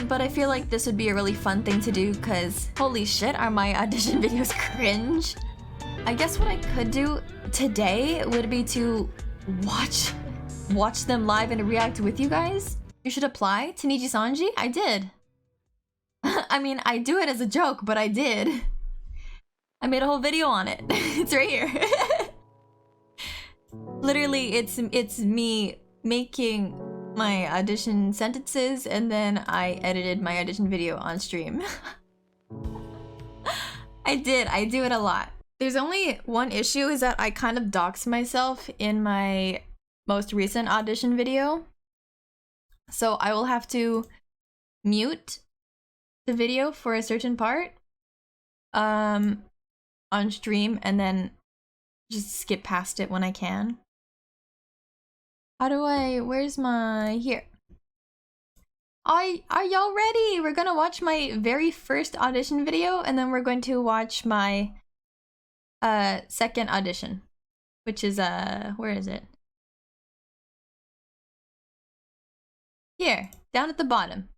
But I feel like this would be a really fun thing to do because holy shit, are my audition videos cringe? I guess what I could do today would be to watch them live and react with you guys. You should apply to NIJISANJI. I did. I mean, I do it as a joke, but I did. I made a whole video on it. It's right here. Literally, it's me making my audition sentences and then I edited my audition video on stream. I do it a lot. There's only one issue, is that I kind of doxed myself in my most recent audition video. So I will have to mute the video for a certain part on stream and then just skip past it when I can. How do I, where's my, here. Are y'all ready? We're gonna watch my very first audition video and then we're going to watch my second audition, which is where is it? Here, down at the bottom.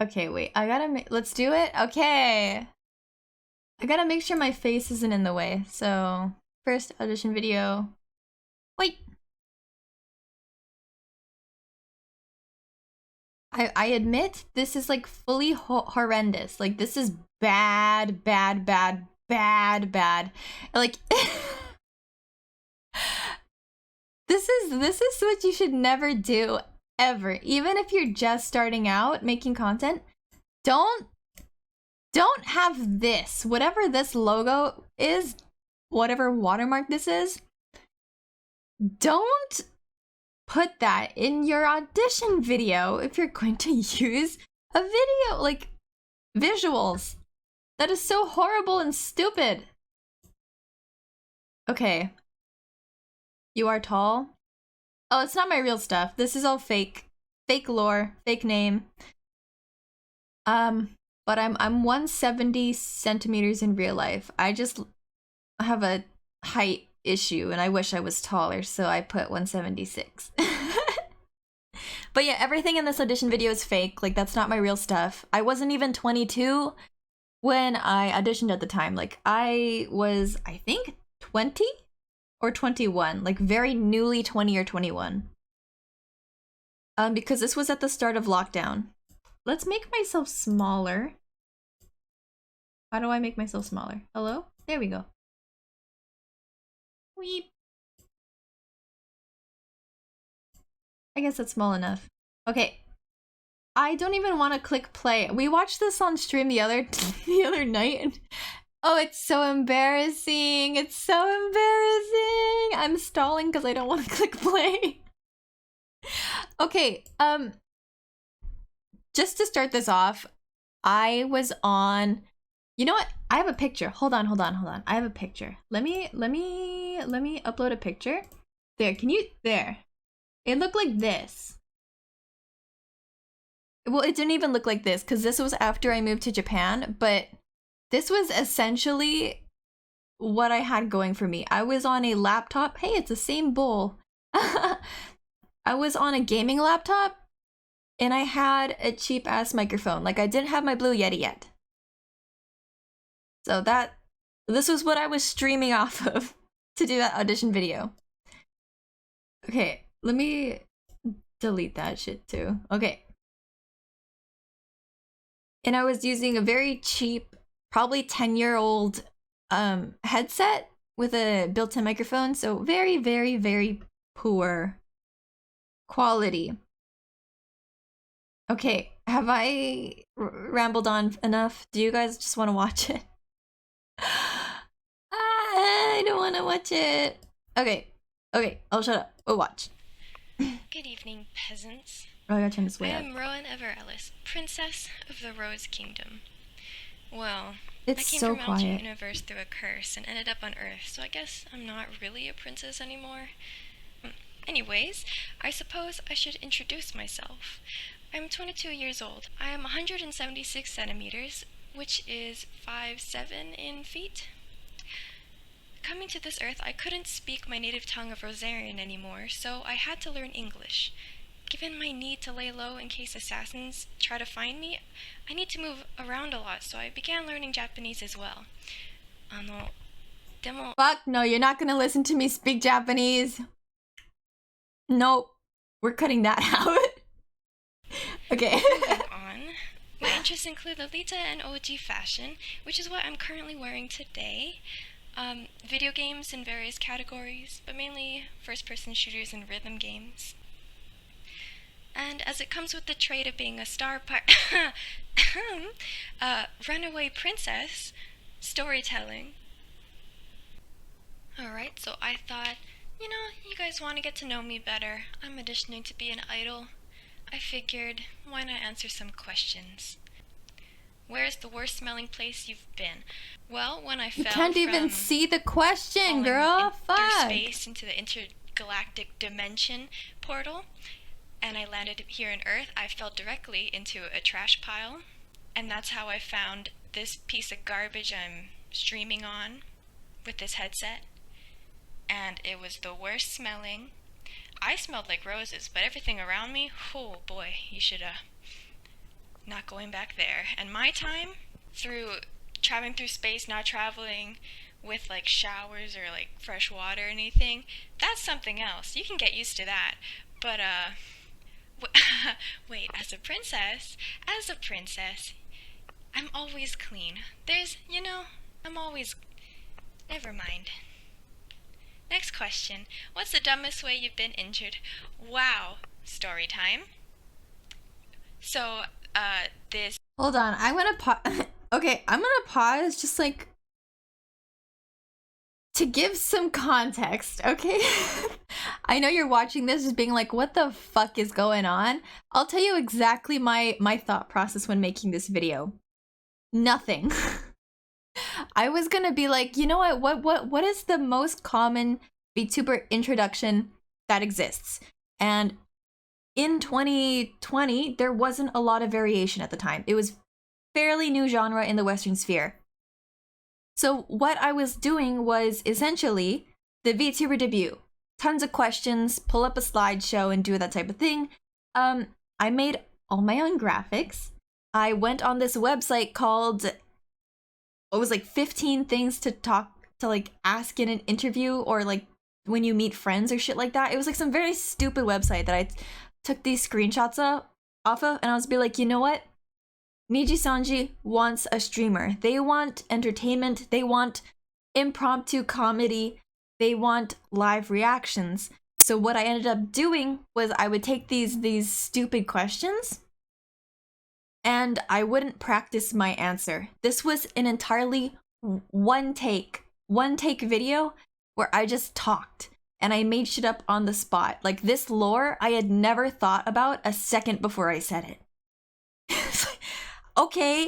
Okay, wait, I gotta let's do it. Okay. I gotta make sure my face isn't in the way. So, first audition video. Wait. I admit this is like fully horrendous. Like this is bad. Like this is what you should never do ever. Even if you're just starting out making content, don't have this. Whatever this logo is, whatever watermark this is, don't put that in your audition video if you're going to use a video, like visuals. That is so horrible and stupid. Okay. You are tall? Oh, it's not my real stuff. This is all fake. Fake lore, fake name. But I'm 170 centimeters in real life. I just have a height issue and I wish I was taller, so I put 176. But yeah, everything in this audition video is fake. Like, that's not my real stuff. I wasn't even 22 when I auditioned at the time. Like, I was, I think, 20 or 21. Like, very newly 20 or 21. Because this was at the start of lockdown. Let's make myself smaller. How do I make myself smaller? Hello? There we go. Weep. I guess that's small enough. Okay. I don't even want to click play. We watched this on stream the other night. And, oh, it's so embarrassing. It's so embarrassing. I'm stalling because I don't want to click play. Okay, just to start this off, I was on, you know what? I have a picture. Hold on. I have a picture. Let me upload a picture. There, can you, there. It looked like this. Well, it didn't even look like this because this was after I moved to Japan, but this was essentially what I had going for me. I was on a laptop. Hey, it's the same bowl. I was on a gaming laptop and I had a cheap ass microphone. Like, I didn't have my Blue Yeti yet. So this was what I was streaming off of to do that audition video. Okay, let me delete that shit too. Okay. And I was using a very cheap, probably 10-year-old headset with a built-in microphone. So very, very, very poor quality. Okay, have I rambled on enough? Do you guys just want to watch it? I don't want to watch it. Okay, I'll shut up. We'll watch. Good evening, peasants. Oh, I gotta turn this way I up. am Rowan of Raelice, Princess of the Rose Kingdom. Well, It's I came so from Mountain quiet. Universe through a curse and ended up on Earth, so I guess I'm not really a princess anymore. Anyways, I suppose I should introduce myself. I'm 22 years old. I am 176 centimeters, which is 5'7" in feet. Coming to this Earth, I couldn't speak my native tongue of Rosarian anymore, so I had to learn English. given my need to lay low in case assassins try to find me, I need to move around a lot, so I began learning Japanese as well. でも Fuck no, you're not gonna listen to me speak Japanese. Nope. We're cutting that out. Okay. Moving on. My interests include Lolita and OG fashion, which is what I'm currently wearing today. Video games in various categories, but mainly first-person shooters and rhythm games. And as it comes with the trait of being a runaway princess, storytelling. Alright, so I thought, you know, you guys want to get to know me better. I'm auditioning to be an idol. I figured, why not answer some questions? Where's the worst smelling place you've been? Well, when I fell You can't even see the question, girl. Fuck. through space into the intergalactic dimension portal, and I landed here on Earth, I fell directly into a trash pile, and that's how I found this piece of garbage I'm streaming on with this headset. And it was the worst smelling. I smelled like roses, but everything around me, oh boy, you should not going back there. And my time through traveling through space, not traveling with like showers or like fresh water or anything, that's something else. You can get used to that. But wait, as a princess, I'm always clean. I'm always, never mind. Next question. What's the dumbest way you've been injured? Wow. Story time. So, this... Hold on, I'm gonna pause. Okay, I'm gonna pause just like to give some context, okay? I know you're watching this just being like, what the fuck is going on? I'll tell you exactly my thought process when making this video. Nothing. I was gonna be like, you know what is the most common VTuber introduction that exists? And in 2020, there wasn't a lot of variation at the time. It was fairly new genre in the Western sphere. So what I was doing was essentially the VTuber debut. Tons of questions, pull up a slideshow and do that type of thing. I made all my own graphics. I went on this website called, it was like 15 things to like ask in an interview or like when you meet friends or shit like that. It was like some very stupid website that I took these screenshots off of, and I was be like, you know what? NIJISANJI wants a streamer. They want entertainment. They want impromptu comedy. They want live reactions. So what I ended up doing was I would take these stupid questions and I wouldn't practice my answer. This was an entirely one take video where I just talked and I made shit up on the spot. Like this lore I had never thought about a second before I said it. Okay,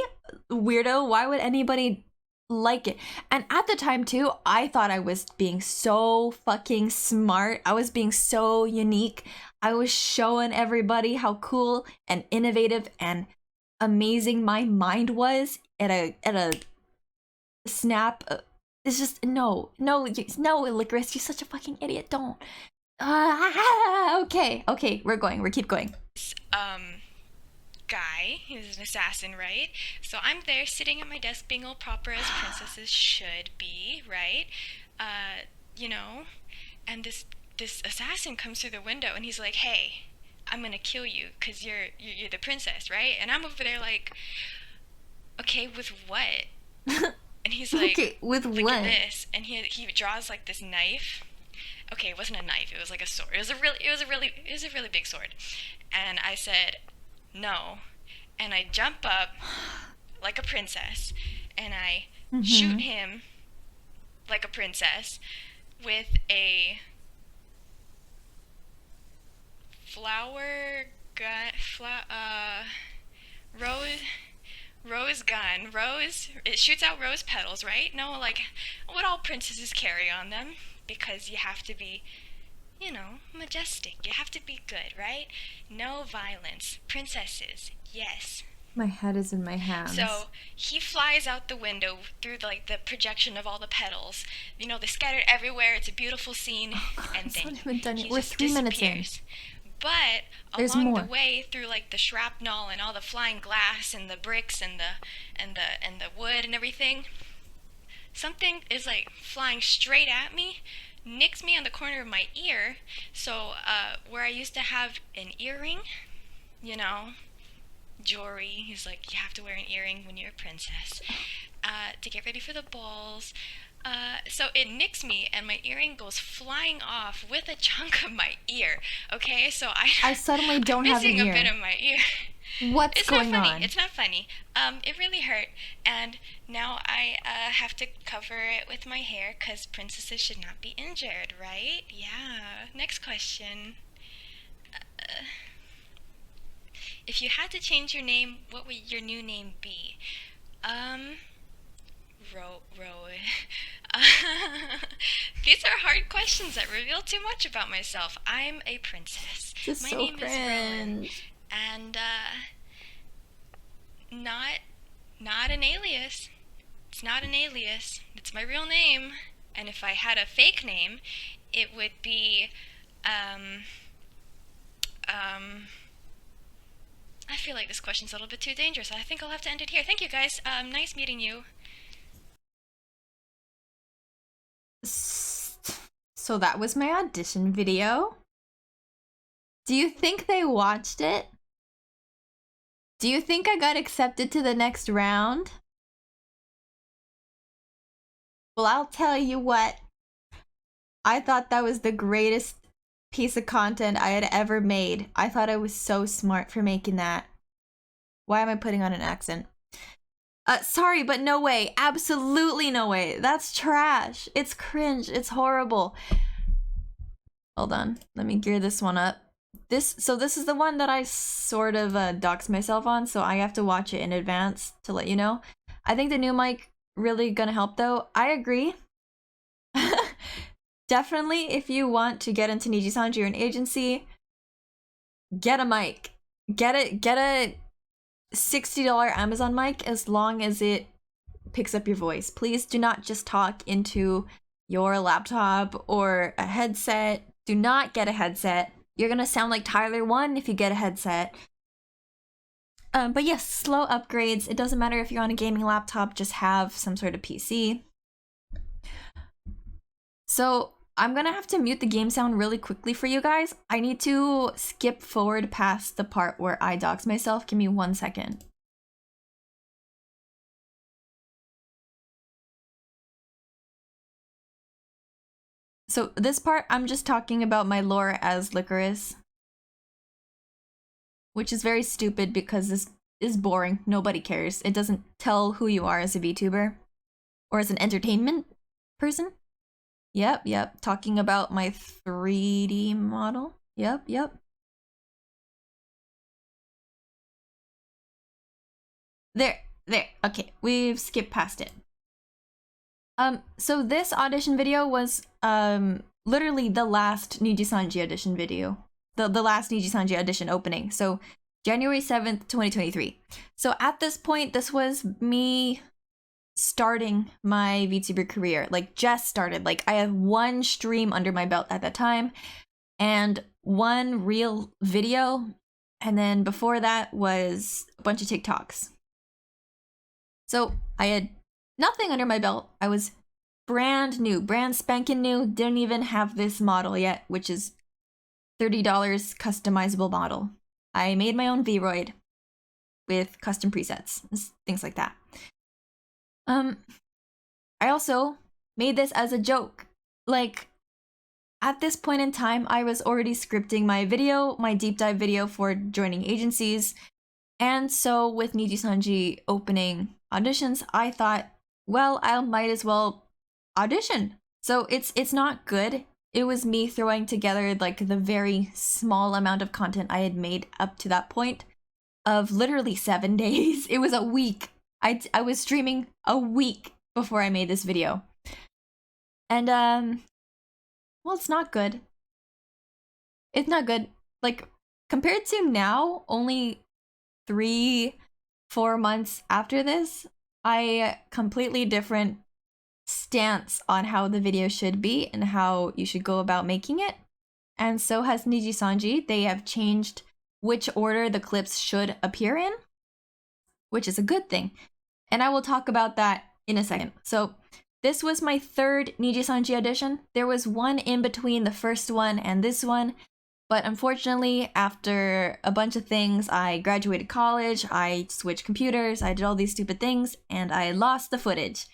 weirdo, why would anybody like it? And at the time too, I thought I was being so fucking smart. I was being so unique. I was showing everybody how cool and innovative and amazing my mind was at a snap. It's just no, Licorice, you're such a fucking idiot. Don't. Okay, we're keep going. Guy, he's an assassin, right? So I'm there sitting at my desk being all proper as princesses should be, right? And this assassin comes through the window and he's like, hey, I'm gonna kill you because you're the princess, right? And I'm over there like, okay, with what? And he's like, okay, with look what? At this. And he draws like this knife. Okay, it wasn't a knife, it was like a sword. It was a really big sword. And I said, no. And I jump up like a princess and I shoot him like a princess with a rose gun. It shoots out rose petals, right? No, like what all princesses carry on them, because you have to be, majestic. You have to be good, right? No violence. Princesses, yes. My head is in my hands. So he flies out the window through like the projection of all the petals. They're scattered everywhere. It's a beautiful scene. Oh God, and then even done he We're just 3 minutes in. disappears. But There's along more. the way, through like the shrapnel and all the flying glass and the bricks and the wood and everything, something is like flying straight at me, nicks me on the corner of my ear. So where I used to have an earring, you know, jewelry. He's like, you have to wear an earring when you're a princess to get ready for the balls. So it nicks me, and my earring goes flying off with a chunk of my ear. Okay, so I suddenly don't I'm have an missing a ear. bit of my ear. What's It's going not funny. on? It's not funny. It really hurt, and now I have to cover it with my hair because princesses should not be injured, right? Yeah. Next question. If you had to change your name, what would your new name be? Ro. These are hard questions that reveal too much about myself. I'm a princess. This is My so name is Rowan, cringe. and not an alias. It's not an alias. It's my real name. And if I had a fake name, it would be I feel like this question's a little bit too dangerous. I think I'll have to end it here. Thank you guys. Nice meeting you. So that was my audition video. Do you think they watched it? Do you think I got accepted to the next round? Well, I'll tell you what. I thought that was the greatest piece of content I had ever made. I thought I was so smart for making that. Why am I putting on an accent? Sorry, but no way. Absolutely no way. That's trash. It's cringe. It's horrible. Hold on. Let me gear this one up. This is the one that I sort of doxed myself on, so I have to watch it in advance to let you know. I think the new mic really gonna help though. I agree. Definitely, if you want to get into NIJISANJI or an agency, get a mic. Get a $60 Amazon mic as long as it picks up your voice. Please do not just talk into your laptop or a headset. Do not get a headset. You're gonna sound like Tyler 1 if you get a headset. But yes, slow upgrades. It doesn't matter if you're on a gaming laptop, just have some sort of PC. So I'm gonna have to mute the game sound really quickly for you guys. I need to skip forward past the part where I dox myself. Give me 1 second. So this part, I'm just talking about my lore as Licorice, which is very stupid because this is boring. Nobody cares. It doesn't tell who you are as a VTuber or as an entertainment person. Yep. Talking about my 3D model. Yep. There. Okay, we've skipped past it. So this audition video was literally the last NIJISANJI audition video. The last NIJISANJI audition opening. So January 7th, 2023. So at this point, this was me starting my VTuber career. Like, just started. Like, I had one stream under my belt at that time and one real video. And then before that was a bunch of TikToks. So I had nothing under my belt. I was brand new, brand spanking new. Didn't even have this model yet, which is $30 customizable model. I made my own VRoid with custom presets, things like that. I also made this as a joke. Like, at this point in time, I was already scripting my video, my deep dive video for joining agencies. And so with NIJISANJI opening auditions, I thought, well, I might as well audition. So it's not good. It was me throwing together like the very small amount of content I had made up to that point of literally 7 days. It was a week. I was streaming a week before I made this video. And well, it's not good. It's not good. Like, compared to now, only 3-4 months after this, I completely different stance on how the video should be and how you should go about making it. and so has NIJISANJI. They have changed which order the clips should appear in, which is a good thing. And I will talk about that in a second. So this was my third NIJISANJI audition. There was one in between the first one and this one, but unfortunately, after a bunch of things, I graduated college, I switched computers, I did all these stupid things, and I lost the footage.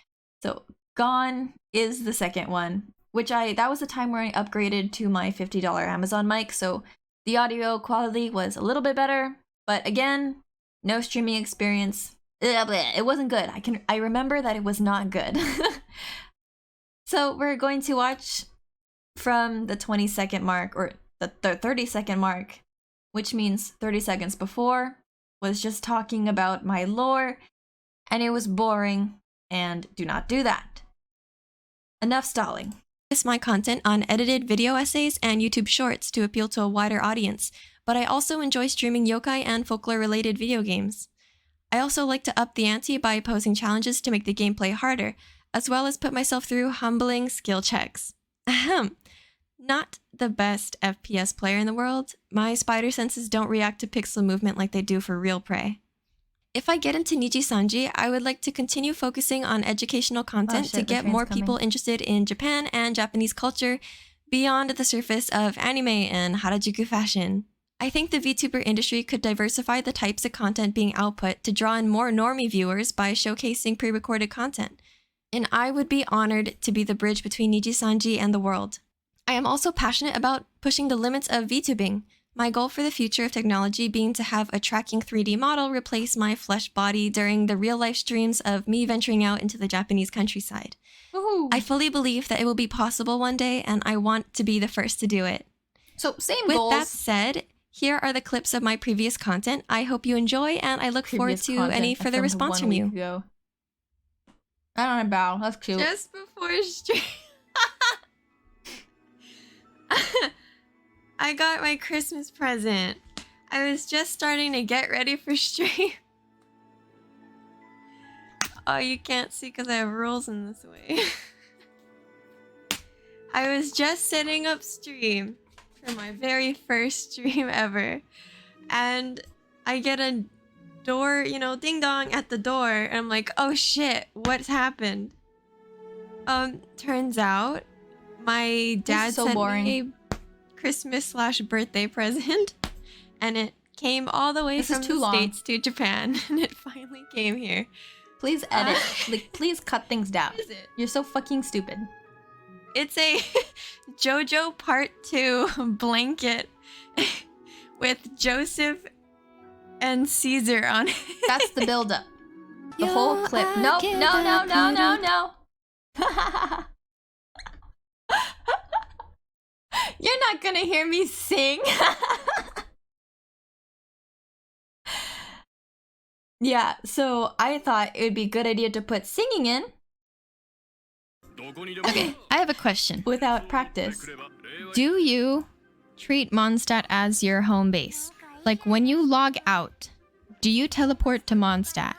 So gone is the second one, that was the time where I upgraded to my $50 Amazon mic, so the audio quality was a little bit better, but again, no streaming experience. It wasn't good. I remember that it was not good. So we're going to watch from the 20-second mark, or the 30-second mark, which means 30 seconds before was just talking about my lore, and it was boring, and do not do that. Enough stalling. My content on edited video essays and YouTube shorts to appeal to a wider audience, but I also enjoy streaming yokai and folklore-related video games. I also like to up the ante by posing challenges to make the gameplay harder, as well as put myself through humbling skill checks. Ahem. Not the best FPS player in the world. My spider senses don't react to pixel movement like they do for real prey. If I get into NIJISANJI, I would like to continue focusing on educational content to get more people interested in Japan and Japanese culture beyond the surface of anime and Harajuku fashion. I think the VTuber industry could diversify the types of content being output to draw in more normie viewers by showcasing pre-recorded content. And I would be honored to be the bridge between NIJISANJI and the world. I am also passionate about pushing the limits of VTubing. My goal for the future of technology being to have a tracking 3D model replace my flesh body during the real-life streams of me venturing out into the Japanese countryside. Woohoo. I fully believe that it will be possible one day, and I want to be the first to do it. So, same With goals. that said, here are the clips of my previous content. I hope you enjoy, and I look forward to any further response from you. I don't know, bow. That's cute. Just before stream. I got my Christmas present. I was just starting to get ready for stream. Oh, you can't see because I have rules in this way. I was just setting up stream for my very first stream ever. And I get a door, you know, ding dong at the door. And I'm like, oh shit, what's happened? Turns out my dad sent me a Christmas/birthday present, and it came all the way from the States to Japan, and it finally came here. Please edit. Like, please cut things down. You're so fucking stupid. It's a JoJo Part 2 blanket with Joseph and Caesar on it. That's the buildup. The whole clip. Nope. No. You're not gonna hear me sing. Yeah, so I thought it would be a good idea to put singing in. Okay, I have a question. Without practice. Do you treat Mondstadt as your home base? Like when you log out, do you teleport to Mondstadt?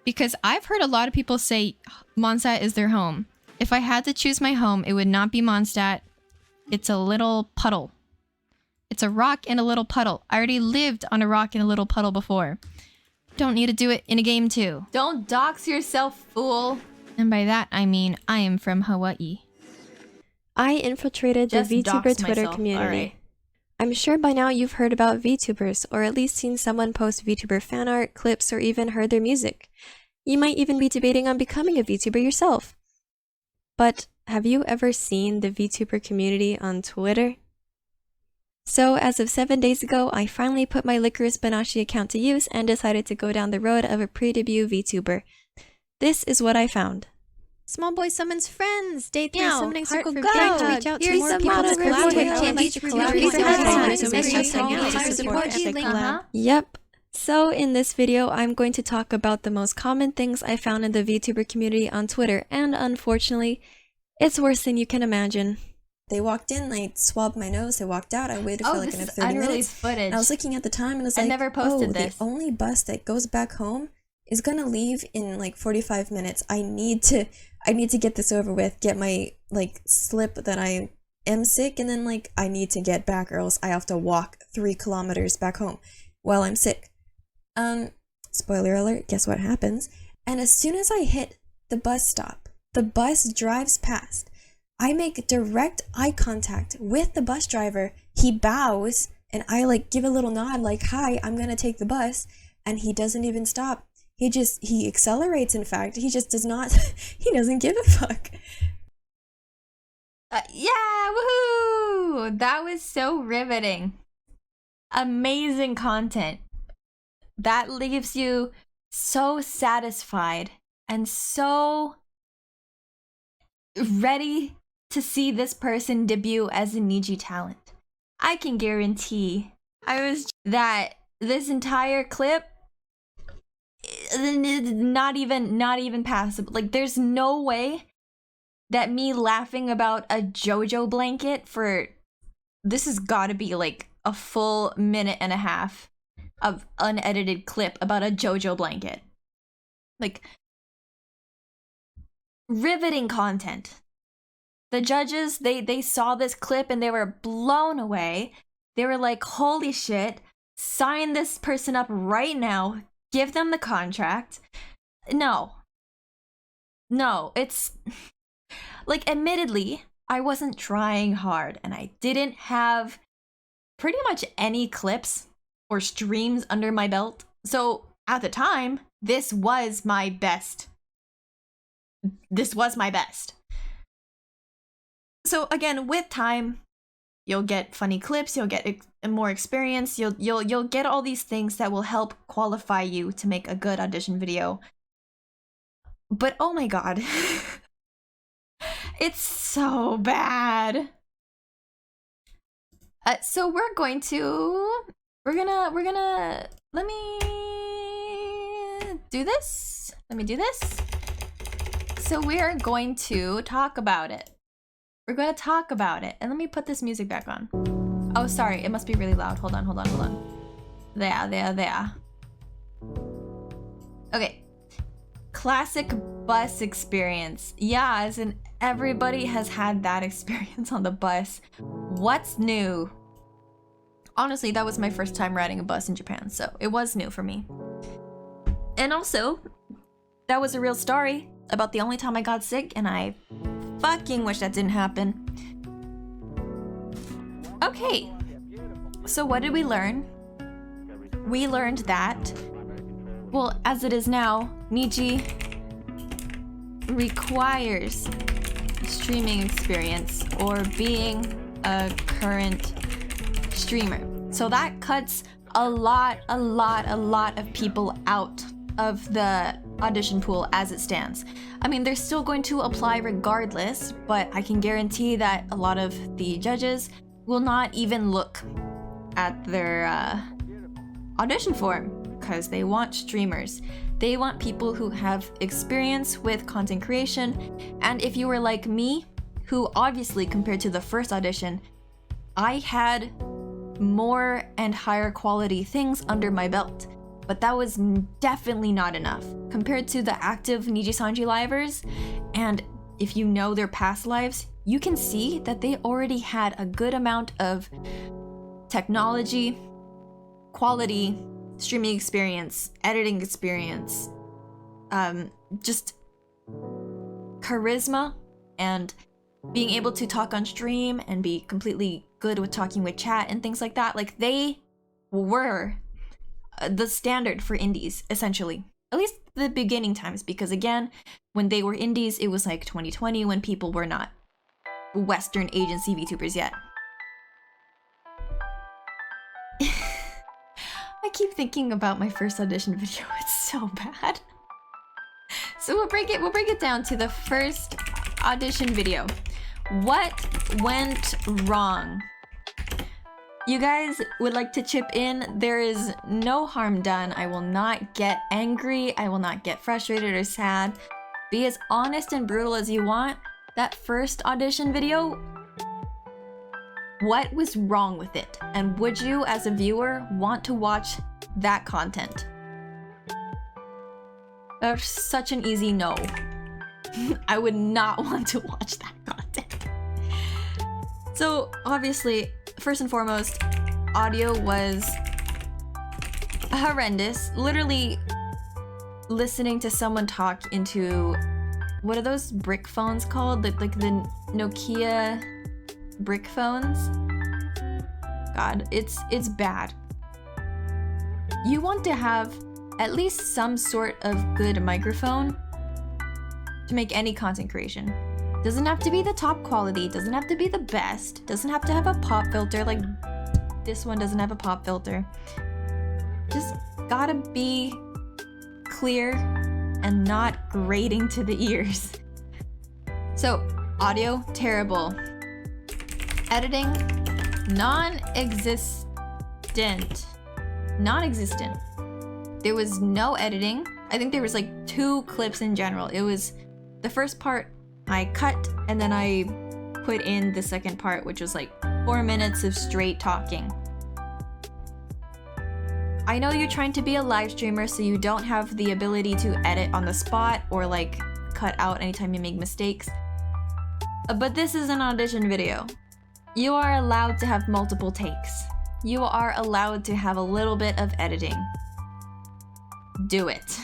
Because I've heard a lot of people say Mondstadt is their home. If I had to choose my home, it would not be Mondstadt. It's a little puddle. It's a rock and a little puddle. I already lived on a rock and a little puddle before. Don't need to do it in a game too. Don't dox yourself, fool. And by that, I mean I am from Hawaii. I infiltrated the VTuber Twitter community. Right. I'm sure by now you've heard about VTubers, or at least seen someone post VTuber fan art, clips, or even heard their music. You might even be debating on becoming a VTuber yourself. But have you ever seen the VTuber community on Twitter? So as of 7 days ago, I finally put my Licorice Banashi account to use and decided to go down the road of a pre-debut VTuber. This is what I found. Small boy summons friends. Day 3 summoning circle go. Reach out to more people to collaborate. Yep. So in this video, I'm going to talk about the most common things I found in the VTuber community on Twitter, and unfortunately, it's worse than you can imagine. They walked in, I swabbed my nose, they walked out, I waited for like another 30 minutes. Footage. And I was looking at the time and I was like, never posted this. The only bus that goes back home is gonna leave in like 45 minutes. I need to get this over with, get my like slip that I am sick and then like I need to get back or else I have to walk 3 kilometers back home while I'm sick. Spoiler alert, guess what happens? And as soon as I hit the bus stop, the bus drives past. I make direct eye contact with the bus driver. He bows and I like give a little nod like, hi, I'm gonna take the bus. And he doesn't even stop. He accelerates, in fact. He just does not, he doesn't give a fuck. Yeah, woohoo! That was so riveting. Amazing content. That leaves you so satisfied and so ready to see this person debut as a Niji talent. I can guarantee that this entire clip not even passable. Like there's no way that me laughing about a JoJo blanket for this has got to be like a full minute and a half of unedited clip about a JoJo blanket. Like riveting content. The judges, they saw this clip and they were blown away. They were like, holy shit, sign this person up right now. Give them the contract. No, it's like, admittedly, I wasn't trying hard and I didn't have pretty much any clips or streams under my belt. So at the time, this was my best. So again, with time, you'll get funny clips, you'll get more experience, you'll get all these things that will help qualify you to make a good audition video. But oh my god. It's so bad. So we're gonna let me do this. So we're going to talk about it. We're going to talk about it. And let me put this music back on. Oh, sorry. It must be really loud. Hold on. There. Okay. Classic bus experience. Yeah, as in everybody has had that experience on the bus. What's new? Honestly, that was my first time riding a bus in Japan, so it was new for me. And also, that was a real story about the only time I got sick, and I fucking wish that didn't happen. Okay, so what did we learn? We learned that, well, as it is now, Niji requires streaming experience or being a current streamer. So that cuts a lot of people out of the audition pool as it stands. I mean, they're still going to apply regardless, but I can guarantee that a lot of the judges will not even look at their audition form because they want streamers. They want people who have experience with content creation. And if you were like me, who obviously compared to the first audition, I had more and higher quality things under my belt. But that was definitely not enough compared to the active NIJISANJI livers. And if you know their past lives, you can see that they already had a good amount of technology, quality, streaming experience, editing experience, just charisma and being able to talk on stream and be completely good with talking with chat and things like that. Like, they were the standard for indies, essentially. At least the beginning times, because again, when they were indies, it was like 2020 when people were not Western agency VTubers yet. I keep thinking about my first audition video. It's so bad. So we'll break it down to the first audition video. What went wrong? You guys would like to chip in? There is no harm done. I will not get angry. I will not get frustrated or sad. Be as honest and brutal as you want. That first audition video, what was wrong with it? And would you, as a viewer, want to watch that content? That's such an easy no. I would not want to watch that content. So obviously, first and foremost, audio was horrendous. Literally listening to someone talk into, what are those brick phones called? Like the Nokia brick phones? God, it's bad. You want to have at least some sort of good microphone to make any content creation. Doesn't have to be the top quality, doesn't have to be the best, doesn't have to have a pop filter, like this one doesn't have a pop filter. Just gotta be clear and not grating to the ears. So, audio, terrible. Editing, non-existent. Non-existent. There was no editing. I think there was like 2 clips in general. It was the first part I cut, and then I put in the second part, which was like 4 minutes of straight talking. I know you're trying to be a live streamer, so you don't have the ability to edit on the spot or like cut out anytime you make mistakes. But this is an audition video. You are allowed to have multiple takes. You are allowed to have a little bit of editing. Do it.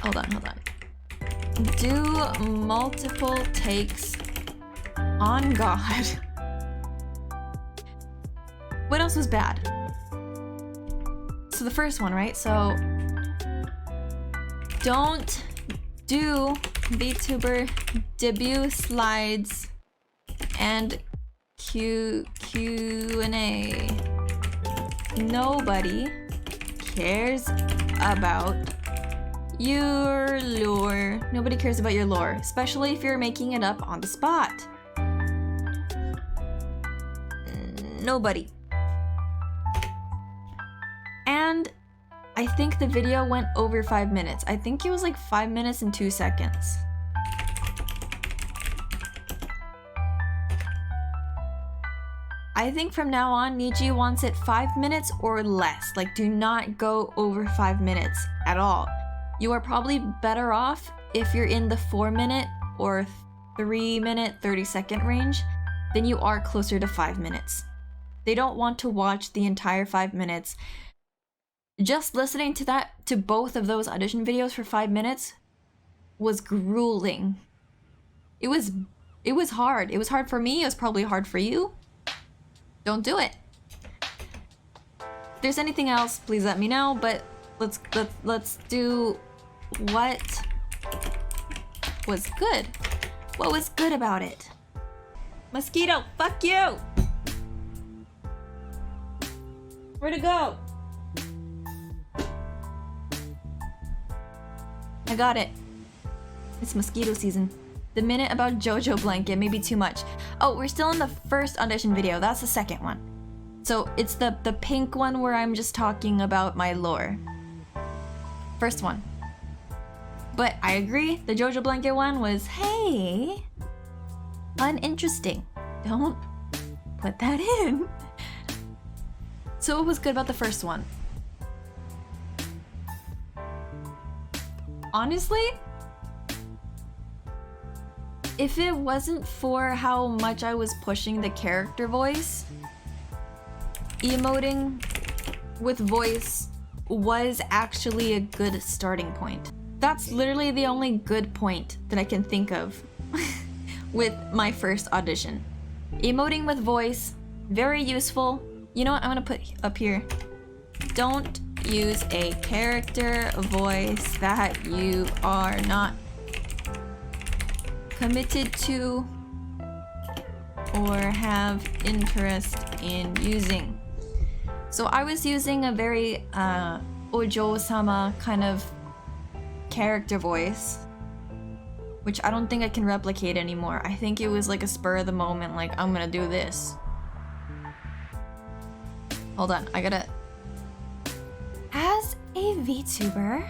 Hold on. Do multiple takes on God. What else was bad? So the first one, right? So don't do VTuber debut slides and Q&A. Nobody cares about your lore. Nobody cares about your lore, especially if you're making it up on the spot. Nobody. And I think the video went over 5 minutes. I think it was like 5 minutes and 2 seconds. I think from now on, Niji wants it 5 minutes or less. Like, do not go over 5 minutes at all. You are probably better off if you're in the 4 minute or 3 minute, 30-second range than you are closer to 5 minutes. They don't want to watch the entire 5 minutes. Just listening to both of those audition videos for 5 minutes was grueling. It was hard. It was hard for me. It was probably hard for you. Don't do it. If there's anything else, please let me know, but let's do what was good. What was good about it? Mosquito, fuck you! Where'd it go? I got it. It's mosquito season. The minute about JoJo blanket may be too much. Oh, we're still in the first audition video. That's the second one. So it's the pink one where I'm just talking about my lore. First one. But I agree, the JoJo blanket one was, hey, uninteresting. Don't put that in. So what was good about the first one? Honestly, if it wasn't for how much I was pushing the character voice, emoting with voice was actually a good starting point. That's literally the only good point that I can think of with my first audition. Emoting with voice, very useful. You know what, I'm gonna put up here. Don't use a character voice that you are not committed to or have interest in using. So I was using a very Ojo-sama kind of character voice, which I don't think I can replicate anymore. I think it was like a spur of the moment, like, I'm gonna do this. Hold on, I gotta... As a VTuber,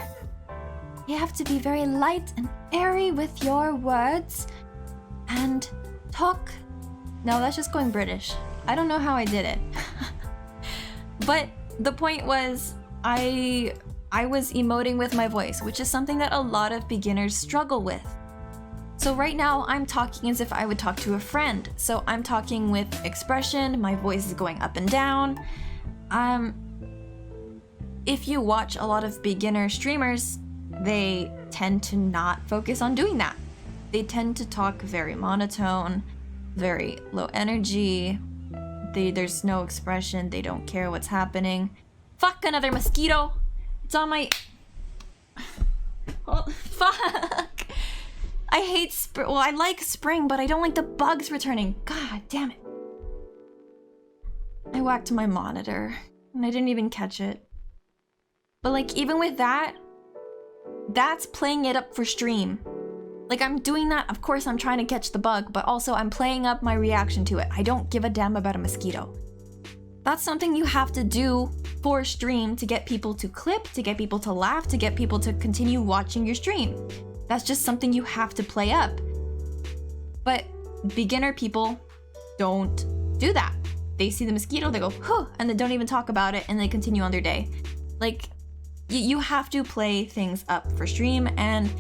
you have to be very light and airy with your words and talk. No, that's just going British. I don't know how I did it. But the point was, I was emoting with my voice, which is something that a lot of beginners struggle with. So right now I'm talking as if I would talk to a friend. So I'm talking with expression, my voice is going up and down. If you watch a lot of beginner streamers, they tend to not focus on doing that. They tend to talk very monotone, very low energy. There's no expression, they don't care what's happening. Fuck, another mosquito! It's on my... Oh, fuck! I hate spring. Well, I like spring, but I don't like the bugs returning. God damn it. I whacked my monitor, and I didn't even catch it. But like, even with that, that's playing it up for stream. Like, I'm doing that, of course I'm trying to catch the bug, but also I'm playing up my reaction to it. I don't give a damn about a mosquito. That's something you have to do for stream to get people to clip, to get people to laugh, to get people to continue watching your stream. That's just something you have to play up. But beginner people don't do that. They see the mosquito, they go, huh, and they don't even talk about it, and they continue on their day. Like, you have to play things up for stream, and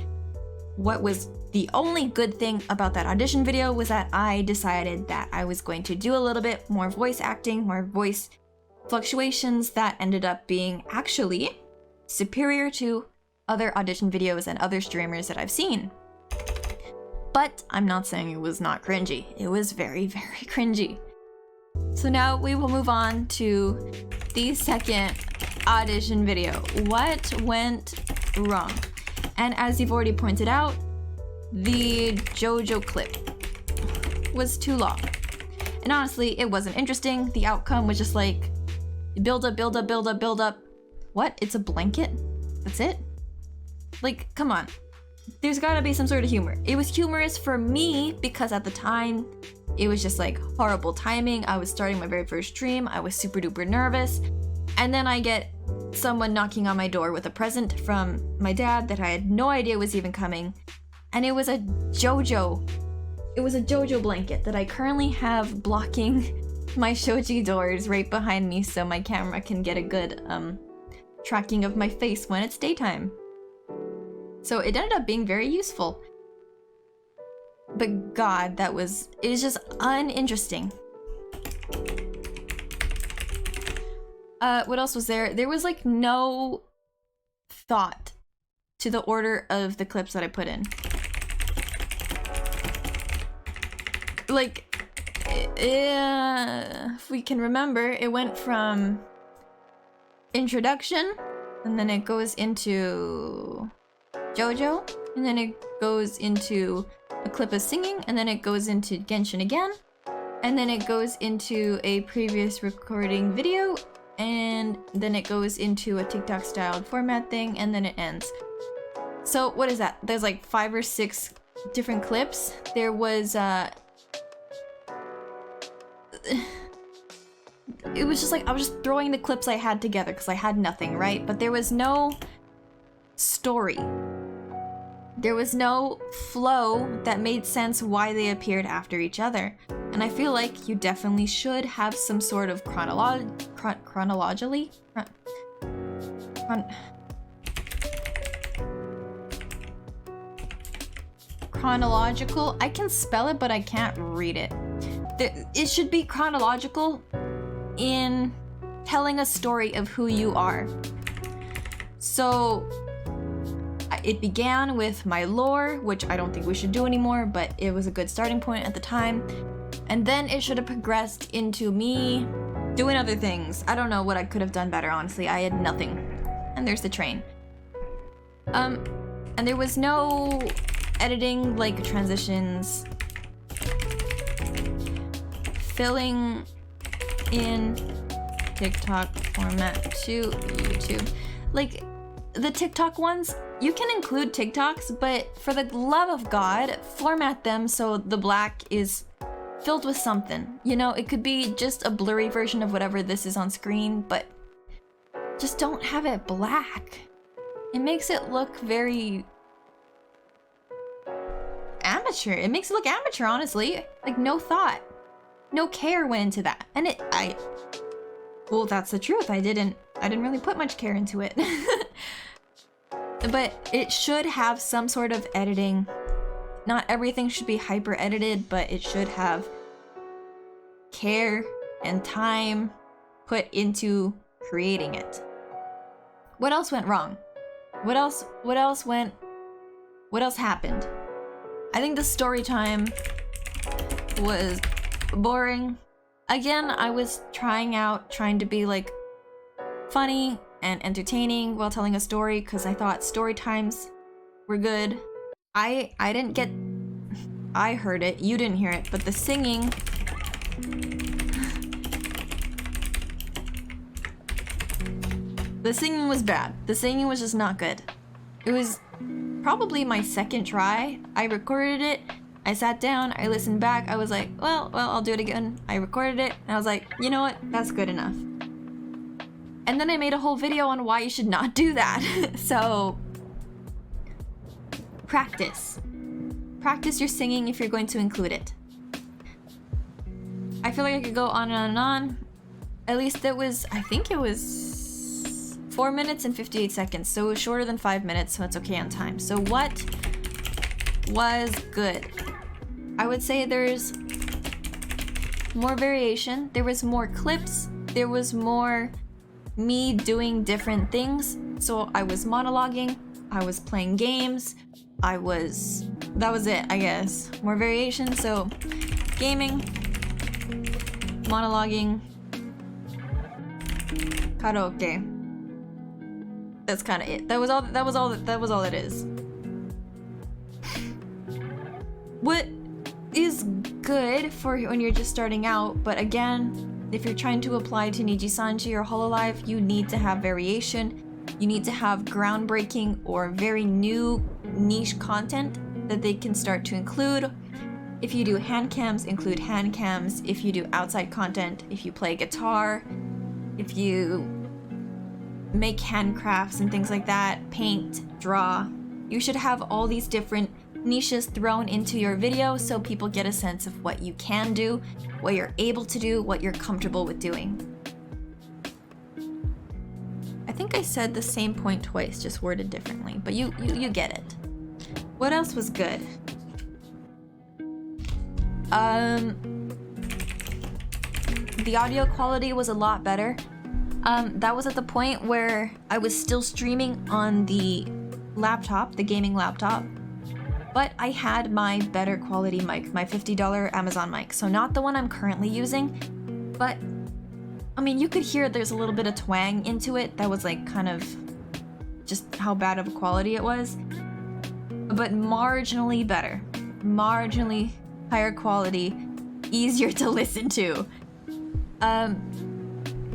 what was the only good thing about that audition video was that I decided that I was going to do a little bit more voice acting, more voice fluctuations that ended up being actually superior to other audition videos and other streamers that I've seen. But I'm not saying it was not cringy. It was very, very cringy. So now we will move on to the second audition video. What went wrong? And as you've already pointed out, the JoJo clip was too long. And honestly, it wasn't interesting. The outcome was just like, build up, build up, build up, build up. What? It's a blanket? That's it? Like, come on. There's gotta be some sort of humor. It was humorous for me because at the time, it was just like horrible timing. I was starting my very first stream. I was super duper nervous. And then I get someone knocking on my door with a present from my dad that I had no idea was even coming. And it was a JoJo. It was a JoJo blanket that I currently have blocking my shoji doors right behind me so my camera can get a good tracking of my face when it's daytime. So it ended up being very useful. But God, it was just uninteresting. What else was there? There was like no thought to the order of the clips that I put in. Like, if we can remember, it went from introduction, and then it goes into JoJo, and then it goes into a clip of singing, and then it goes into Genshin again, and then it goes into a previous recording video, and then it goes into a TikTok styled format thing, and then it ends. So what is that? There's like 5 or 6 different clips. There was it was just like I was just throwing the clips I had together because I had nothing, right? But there was no story. There was no flow that made sense why they appeared after each other. And I feel like you definitely should have some sort of chronological. I can spell it, but I can't read it. It should be chronological in telling a story of who you are. So it began with my lore, which I don't think we should do anymore, but it was a good starting point at the time. And then it should have progressed into me doing other things. I don't know what I could have done better, honestly. I had nothing. And there's the train. And there was no editing, like transitions, filling in TikTok format to YouTube. Like, the TikTok ones, you can include TikToks, but for the love of God, format them so the black is filled with something. You know, it could be just a blurry version of whatever this is on screen, but just don't have it black. It makes it look very amateur. It makes it look amateur, honestly. Like, no thought. No care went into that. And well, that's the truth. I didn't really put much care into it. But it should have some sort of editing not everything should be hyper edited, but it should have care and time put into creating it. What else went wrong? What else happened? I think the story time was boring. Again, I was trying to be like funny and entertaining while telling a story because I thought story times were good. I didn't get... I heard it, you didn't hear it, but the singing... The singing was bad. The singing was just not good. It was probably my second try. I recorded it, I sat down, I listened back, I was like, well, I'll do it again. I recorded it, and I was like, you know what? That's good enough. And then I made a whole video on why you should not do that. So, practice. Practice your singing if you're going to include it. I feel like I could go on and on. At least it was, I think it was 4 minutes and 58 seconds, so it was shorter than 5 minutes, so it's okay on time. So what was good? I would say there's more variation, there was more clips, there was more me doing different things. So I was monologuing, I was playing games, that was it, I guess. More variation, so gaming, monologuing, karaoke. That's kind of it. That was all it is. What is good for when you're just starting out, but again, if you're trying to apply to NIJISANJI or Hololive, you need to have variation. You need to have groundbreaking or very new niche content that they can start to include. If you do hand cams, include hand cams. If you do outside content, if you play guitar, if you make handcrafts and things like that, paint, draw, you should have all these different niches thrown into your video so people get a sense of what you can do, what you're able to do, what you're comfortable with doing. I think I said the same point twice, just worded differently, but you get it. What else was good? The audio quality was a lot better. That was at the point where I was still streaming on the laptop, the gaming laptop, but I had my better quality mic, my $50 Amazon mic. So not the one I'm currently using, but I mean, you could hear there's a little bit of twang into it. That was like kind of just how bad of a quality it was, but marginally better, marginally higher quality, easier to listen to.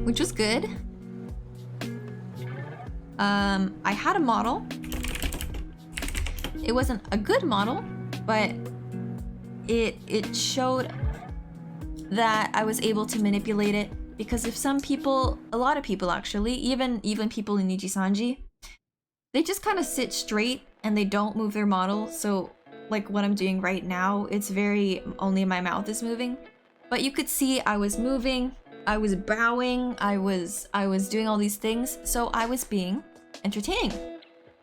Which was good. I had a model. It wasn't a good model, but it showed that I was able to manipulate it, because if some people, a lot of people actually, even people in NIJISANJI, they just kind of sit straight and they don't move their model. So like what I'm doing right now, it's very, only my mouth is moving. But you could see I was moving, I was bowing, I was doing all these things, so I was being entertaining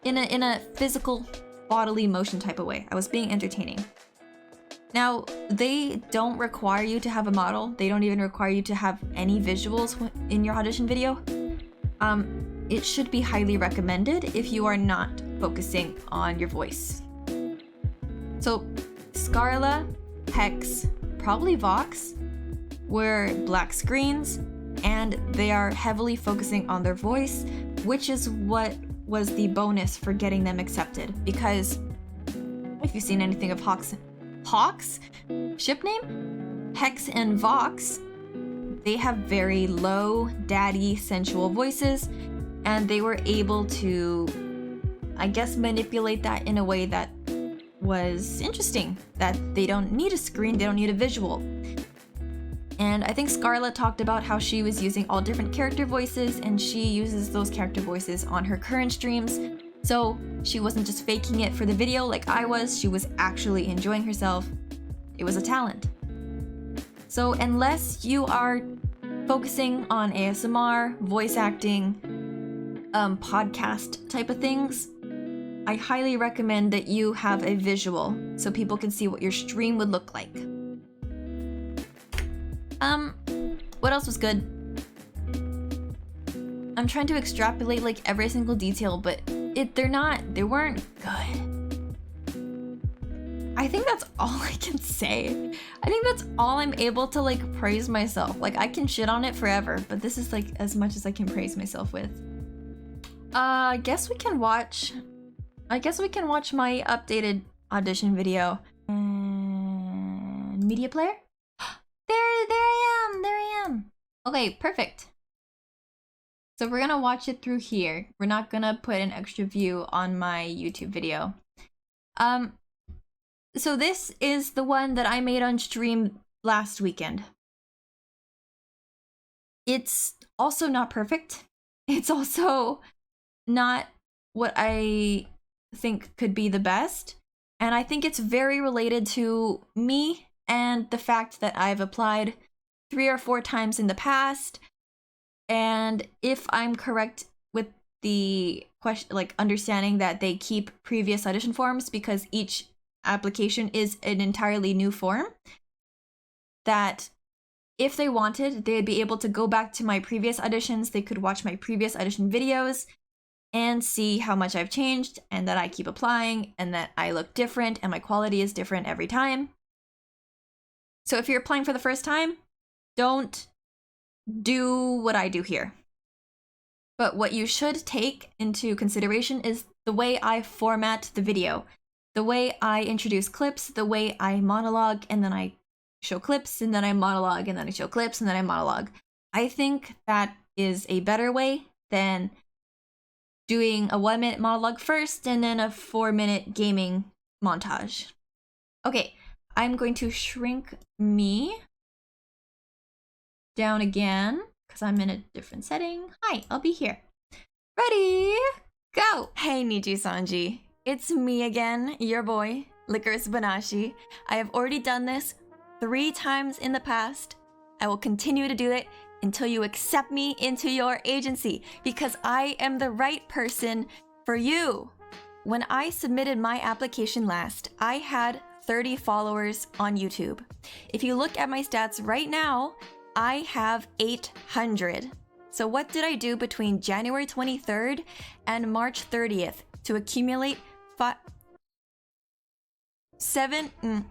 in a physical, bodily motion type of way. I was being entertaining. Now, they don't require you to have a model. They don't even require you to have any visuals in your audition video. It should be highly recommended if you are not focusing on your voice. So, Scarla, Hex, probably Vox were black screens, and they are heavily focusing on their voice, which is what was the bonus for getting them accepted. Because if you've seen anything of Hawk's ship name, Hex and Vox, they have very low, daddy, sensual voices, and they were able to, I guess, manipulate that in a way that was interesting, that they don't need a screen, they don't need a visual. And I think Scarlett talked about how she was using all different character voices, and she uses those character voices on her current streams. So she wasn't just faking it for the video like I was, she was actually enjoying herself. It was a talent. So unless you are focusing on ASMR, voice acting, podcast type of things, I highly recommend that you have a visual so people can see what your stream would look like. What else was good? I'm trying to extrapolate like every single detail, but they weren't good. I think that's all I can say. I think that's all I'm able to like praise myself. Like I can shit on it forever, but this is like as much as I can praise myself with. I guess we can watch my updated audition video. And media player? There I am. Okay, perfect. So we're gonna watch it through here. We're not gonna put an extra view on my YouTube video. So this is the one that I made on stream last weekend. It's also not perfect. It's also not what I think could be the best. And I think it's very related to me and the fact that I've applied 3 or 4 times in the past. And if I'm correct with the question, like understanding that they keep previous audition forms because each application is an entirely new form, that if they wanted, they'd be able to go back to my previous auditions, they could watch my previous audition videos and see how much I've changed and that I keep applying and that I look different and my quality is different every time. So if you're applying for the first time, don't do what I do here. But what you should take into consideration is the way I format the video, the way I introduce clips, the way I monologue and then I show clips and then I monologue and then I show clips and then I monologue. I think that is a better way than doing a 1-minute monologue first and then a 4-minute gaming montage. Okay, I'm going to shrink me down again because I'm in a different setting. Hi, I'll be here. Ready, go! Hey NIJISANJI, it's me again, your boy, Licorice Banashi. I have already done this 3 times in the past. I will continue to do it until you accept me into your agency because I am the right person for you. When I submitted my application last, I had 30 followers on YouTube. If you look at my stats right now, I have 800. So what did I do between January 23rd and March 30th to accumulate 770?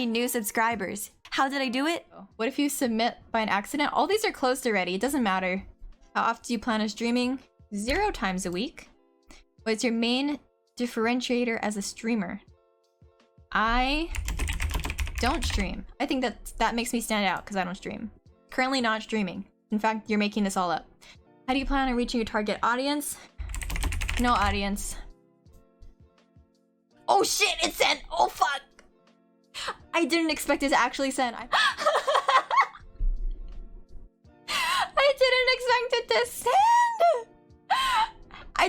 new subscribers. How did I do it? What if you submit by an accident? All these are closed already. It doesn't matter. How often do you plan on streaming? 0 times a week. What's your main differentiator as a streamer? I don't stream. I think that makes me stand out because I don't stream. Currently not streaming. In fact, you're making this all up. How do you plan on reaching your target audience? No audience. Oh shit, it sent! Oh fuck! I didn't expect it to actually send. I didn't expect it to send! I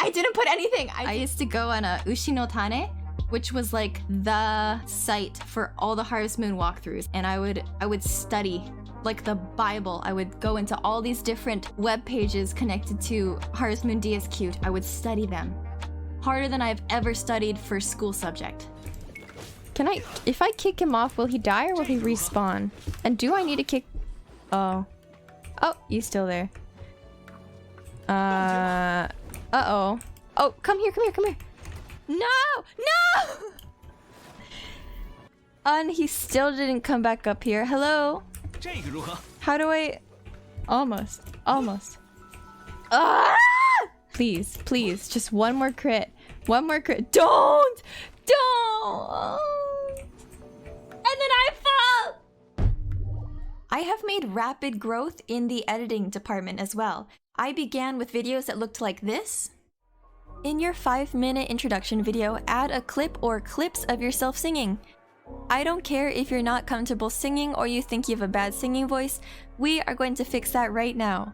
didn't put anything. I used to go on a Ushi no Tane, which was like the site for all the Harvest Moon walkthroughs, and I would study like the Bible. I would go into all these different web pages connected to Harvest Moon DSQ. I would study them harder than I've ever studied for school subject. If I kick him off, will he die or will he respawn? And do I need to kick? Oh, he's still there. Uh-oh. Oh, come here. No! And he still didn't come back up here. Hello? How do I... Almost. Ah! Please, just one more crit. Don't! And then I fall! I have made rapid growth in the editing department as well. I began with videos that looked like this. In your 5-minute introduction video, add a clip or clips of yourself singing. I don't care if you're not comfortable singing or you think you have a bad singing voice, we are going to fix that right now.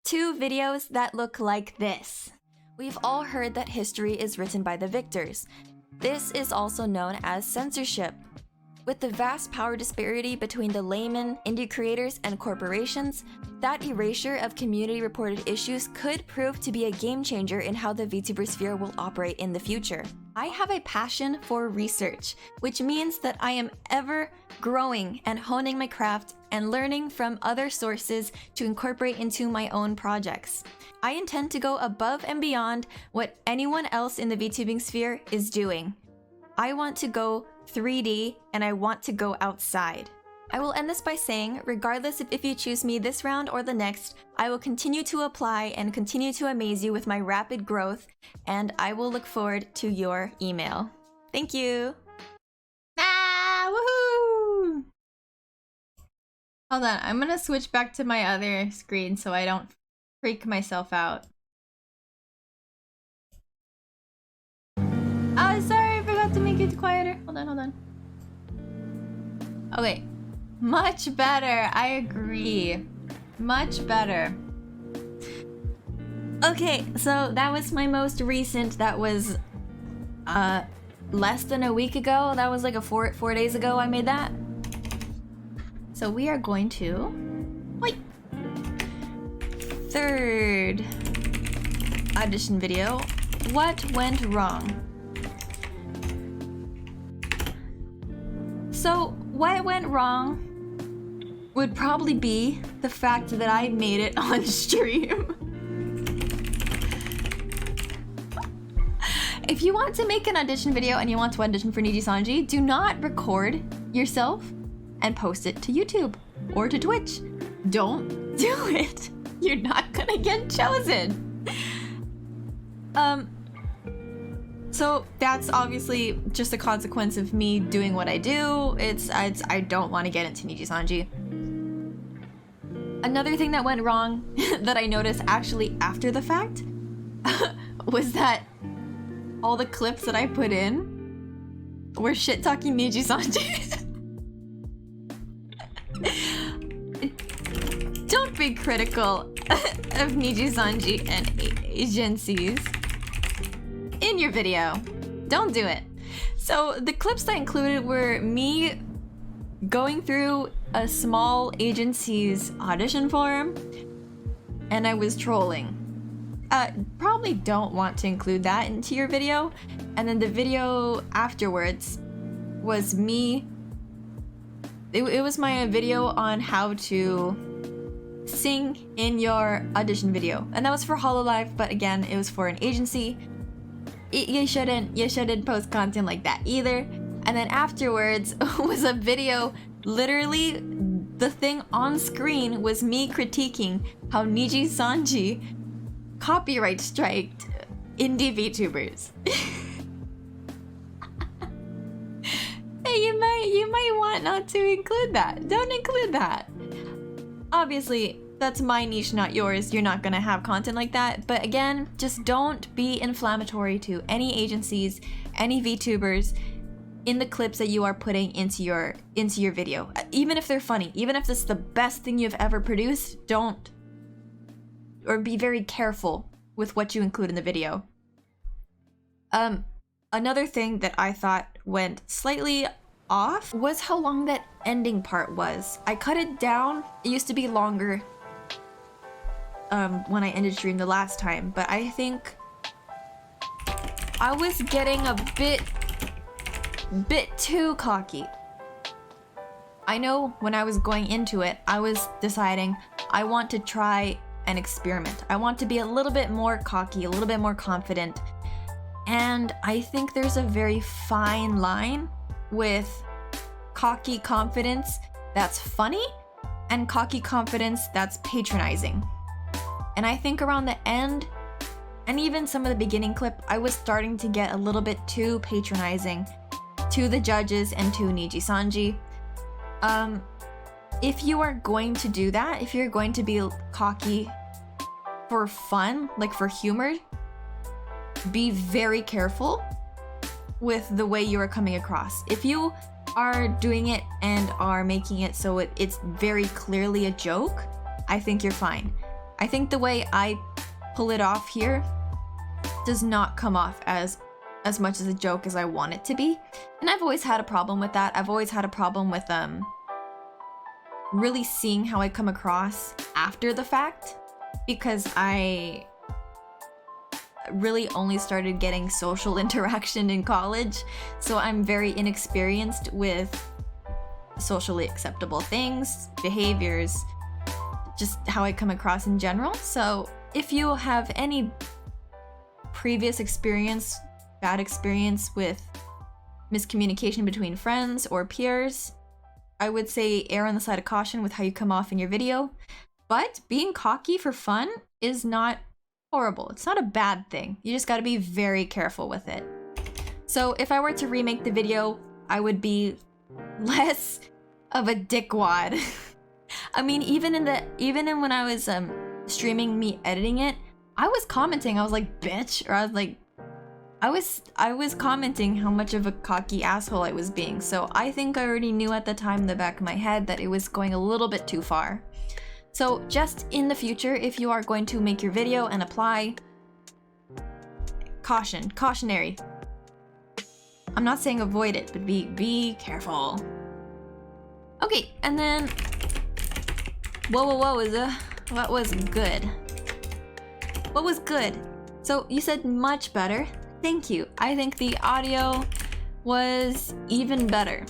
2 videos that look like this. We've all heard that history is written by the victors. This is also known as censorship. With the vast power disparity between the laymen, indie creators, and corporations, that erasure of community-reported issues could prove to be a game changer in how the VTuber sphere will operate in the future. I have a passion for research, which means that I am ever growing and honing my craft and learning from other sources to incorporate into my own projects. I intend to go above and beyond what anyone else in the VTubing sphere is doing. I want to go 3D and I want to go outside. I will end this by saying, regardless if you choose me this round or the next, I will continue to apply and continue to amaze you with my rapid growth, and I will look forward to your email. Thank you! Ah, woohoo! Hold on, I'm gonna switch back to my other screen so I don't freak myself out. Oh, sorry, I forgot to make it quieter. Hold on. Okay. Much better, I agree. Much better. Okay, so that was my most recent. That was less than a week ago. That was like four days ago I made that. So we are going to... Wait. Third audition video. What went wrong? So what went wrong would probably be the fact that I made it on stream. If you want to make an audition video and you want to audition for NIJISANJI, do not record yourself and post it to YouTube or to Twitch. Don't do it. You're not gonna get chosen. So that's obviously just a consequence of me doing what I do. I don't want to get into NIJISANJI. Another thing that went wrong that I noticed actually after the fact was that all the clips that I put in were shit talking NIJISANJI. Don't be critical of NIJISANJI and agencies in your video. Don't do it. So the clips I included were me going through a small agency's audition form, and I was trolling. Probably don't want to include that into your video. And then the video afterwards was me. It was my video on how to sing in your audition video, and that was for HoloLive. But again, it was for an agency. You shouldn't post content like that either. And then afterwards was a video, literally the thing on screen was me critiquing how NIJISANJI copyright striked indie VTubers. Hey, you might want not to include that. Don't include that. Obviously, that's my niche, not yours. You're not gonna have content like that. But again, just don't be inflammatory to any agencies, any VTubers in the clips that you are putting into your video. Even if they're funny, even if it's the best thing you've ever produced, don't. Or be very careful with what you include in the video. Another thing that I thought went slightly off was how long that ending part was. I cut it down. It used to be longer when I ended stream the last time, but I think I was getting a bit too cocky. I know when I was going into it, I was deciding I want to try an experiment. I want to be a little bit more cocky, a little bit more confident. And I think there's a very fine line with cocky confidence that's funny and cocky confidence that's patronizing. And I think around the end, and even some of the beginning clip, I was starting to get a little bit too patronizing to the judges and to NIJISANJI. If you are going to do that, if you're going to be cocky for fun, like for humor, be very careful with the way you are coming across. If you are doing it and are making it so it's very clearly a joke, I think you're fine. I think the way I pull it off here does not come off as as much as a joke as I want it to be. And I've always had a problem with that. I've always had a problem with really seeing how I come across after the fact, because I really only started getting social interaction in college, so I'm very inexperienced with socially acceptable things, behaviors, just how I come across in general. So if you have any previous experience, bad experience with miscommunication between friends or peers, I would say err on the side of caution with how you come off in your video. But being cocky for fun is not horrible. It's not a bad thing. You just gotta be very careful with it. So if I were to remake the video, I would be less of a dickwad. I mean, even in when I was streaming me editing it, I was commenting. I was like, bitch, or I was like, I was commenting how much of a cocky asshole I was being. So I think I already knew at the time in the back of my head that it was going a little bit too far. So just in the future, if you are going to make your video and apply, cautionary. I'm not saying avoid it, but be careful. Okay, and then whoa, what was good? What was good? So you said much better. Thank you. I think the audio was even better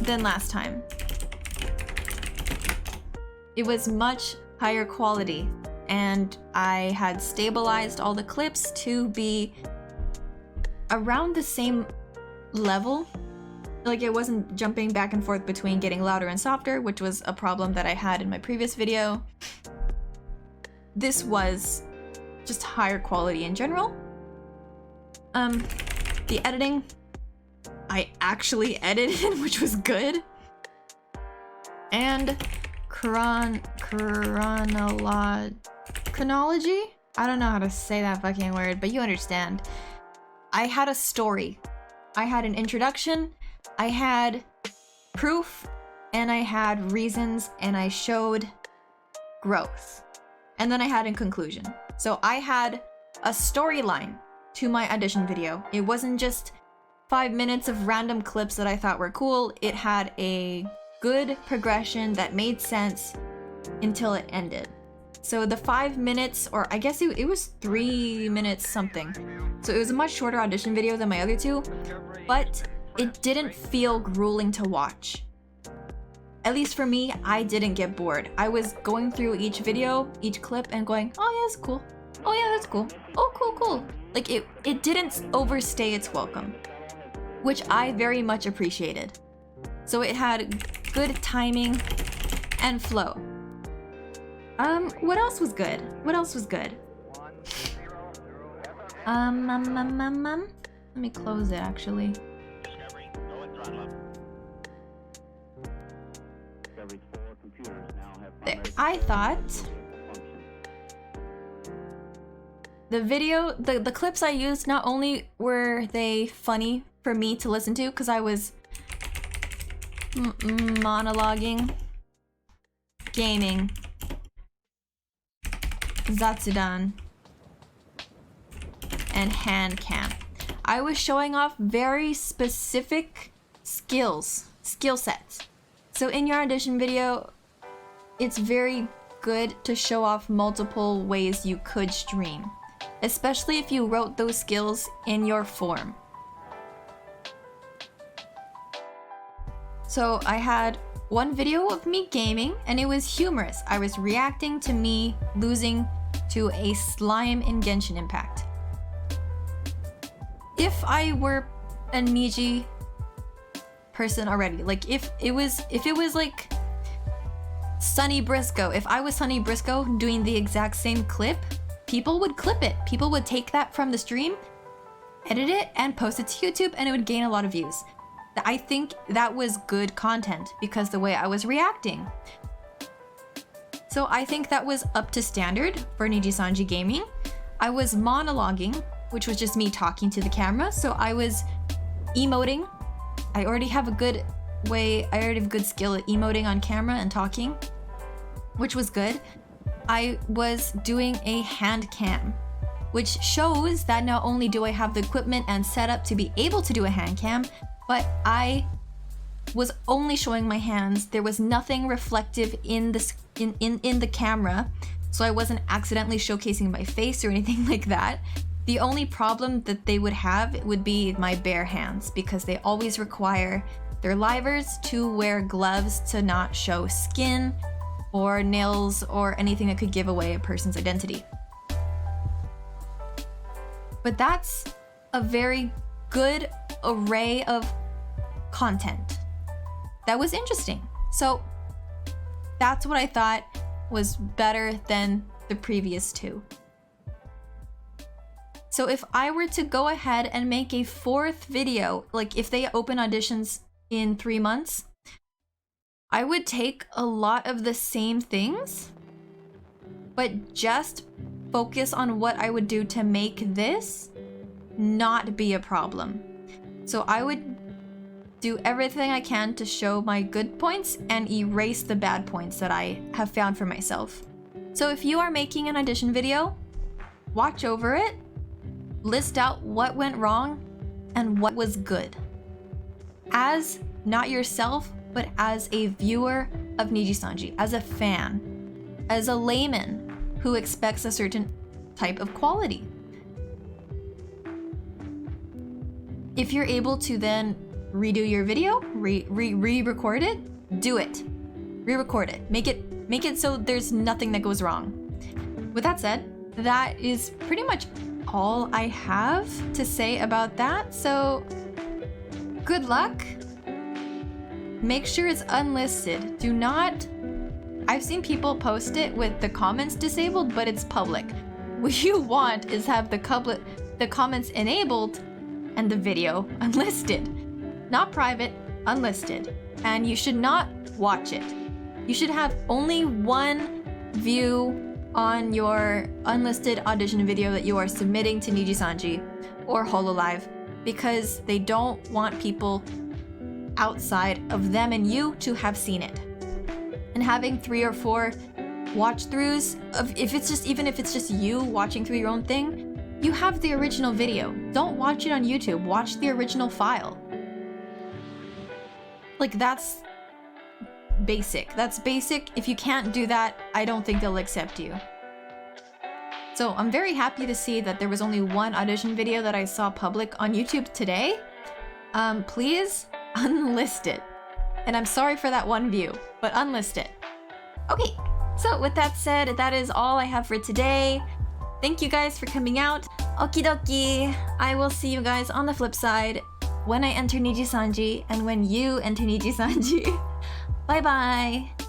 than last time. It was much higher quality, and I had stabilized all the clips to be around the same level. Like, it wasn't jumping back and forth between getting louder and softer, which was a problem that I had in my previous video. This was just higher quality in general. The editing, I actually edited, which was good. And chronology? I don't know how to say that fucking word, but you understand. I had a story. I had an introduction, I had proof, and I had reasons, and I showed growth. And then I had a conclusion. So I had a storyline to my audition video. It wasn't just 5 minutes of random clips that I thought were cool. It had a good progression that made sense until it ended. So the 5 minutes, or I guess it was 3 minutes something. So it was a much shorter audition video than my other two, but it didn't feel grueling to watch. At least for me, I didn't get bored. I was going through each video, each clip, and going, oh yeah, that's cool. Oh yeah, that's cool. Oh, cool. Like, it didn't overstay its welcome, which I very much appreciated. So it had good timing and flow. What else was good? Let me close it, actually. There. I thought the clips I used, not only were they funny for me to listen to, because I was monologuing, gaming, Zatsudan, and hand cam. I was showing off very specific skill sets. So in your audition video, it's very good to show off multiple ways you could stream, especially if you wrote those skills in your form. So I had one video of me gaming, and it was humorous. I was reacting to me losing to a slime in Genshin Impact. If I were a Niji person already, like if it was like Sunny Briscoe, if I was Sunny Briscoe doing the exact same clip, people would clip it. People would take that from the stream, edit it, and post it to YouTube, and it would gain a lot of views. I think that was good content because the way I was reacting. So I think that was up to standard for NIJISANJI gaming. I was monologuing, which was just me talking to the camera. So I was emoting. I already have a good skill at emoting on camera and talking, which was good. I was doing a hand cam. which shows that not only do I have the equipment and setup to be able to do a hand cam, but I was only showing my hands. There was nothing reflective in the camera, so I wasn't accidentally showcasing my face or anything like that. The only problem that they would have would be my bare hands, because they always require their livers to wear gloves to not show skin or nails or anything that could give away a person's identity. But that's a very good array of content. That was interesting. So that's what I thought was better than the previous two. So if I were to go ahead and make a fourth video, like if they open auditions in 3 months, I would take a lot of the same things, but just focus on what I would do to make this not be a problem. So I would do everything I can to show my good points and erase the bad points that I have found for myself. So if you are making an audition video, watch over it, list out what went wrong and what was good. As not yourself, but as a viewer of NIJISANJI, as a fan, as a layman who expects a certain type of quality. If you're able to then redo your video, re-record it, do it. Re-record it. Make it so there's nothing that goes wrong. With that said, that is pretty much all I have to say about that. So good luck. Make sure it's unlisted. Do not... I've seen people post it with the comments disabled, but it's public. What you want is have the comments enabled and the video unlisted. Not private, unlisted. And you should not watch it. You should have only one view on your unlisted audition video that you are submitting to NIJISANJI or HoloLive, because they don't want people outside of them and you to have seen it. And having 3 or 4 watch throughs of, even if it's just you watching through your own thing, you have the original video. Don't watch it on YouTube, watch the original file. Like, that's basic. That's basic. If you can't do that, I don't think they'll accept you. So I'm very happy to see that there was only one audition video that I saw public on YouTube today. Please unlist it. And I'm sorry for that one view, but unlist it. Okay, so with that said, that is all I have for today. Thank you guys for coming out. Okie dokie. I will see you guys on the flip side when I enter NIJISANJI and when you enter NIJISANJI. Bye bye.